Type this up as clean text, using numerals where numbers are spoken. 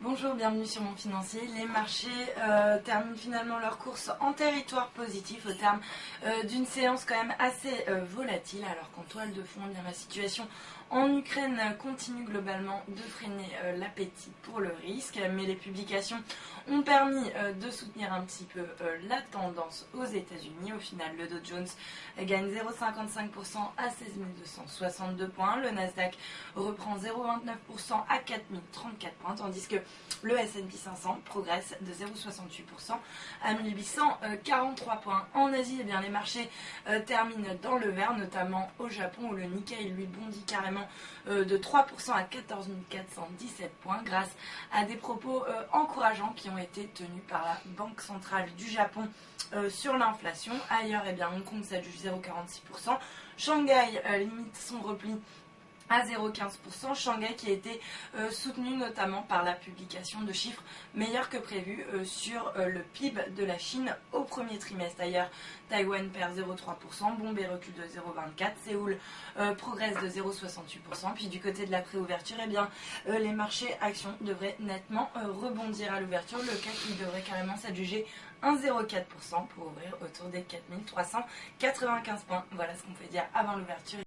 Bonjour, bienvenue sur Mon Financier. Les marchés terminent finalement leur course en territoire positif au terme d'une séance quand même assez volatile. Alors qu'en toile de fond, la situation en Ukraine continue globalement de freiner l'appétit pour le risque. Mais les publications ont permis de soutenir un petit peu la tendance aux États-Unis. Au final, le Dow Jones gagne 0,55% à 16 262 points. Le Nasdaq reprend 0,29% à 4 034 points, tandis que le S&P 500 progresse de 0,68% à 1843 points. En Asie, eh bien, les marchés terminent dans le vert, notamment au Japon où le Nikkei lui bondit carrément de 3% à 14 417 points grâce à des propos encourageants qui ont été tenus par la Banque centrale du Japon sur l'inflation. Ailleurs, eh bien, Hong Kong s'adjuge 0,46%. Shanghai limite son repli à 0,15%. Shanghai qui a été soutenu notamment par la publication de chiffres meilleurs que prévu sur le PIB de la Chine au premier trimestre. D'ailleurs, Taïwan perd 0,3%, Bombay recule de 0,24%, Séoul progresse de 0,68%. Puis du côté de la préouverture, eh bien, les marchés actions devraient nettement rebondir à l'ouverture. Le CAC qui devrait carrément s'adjuger 1,04% pour ouvrir autour des 4 395 points. Voilà ce qu'on peut dire avant l'ouverture.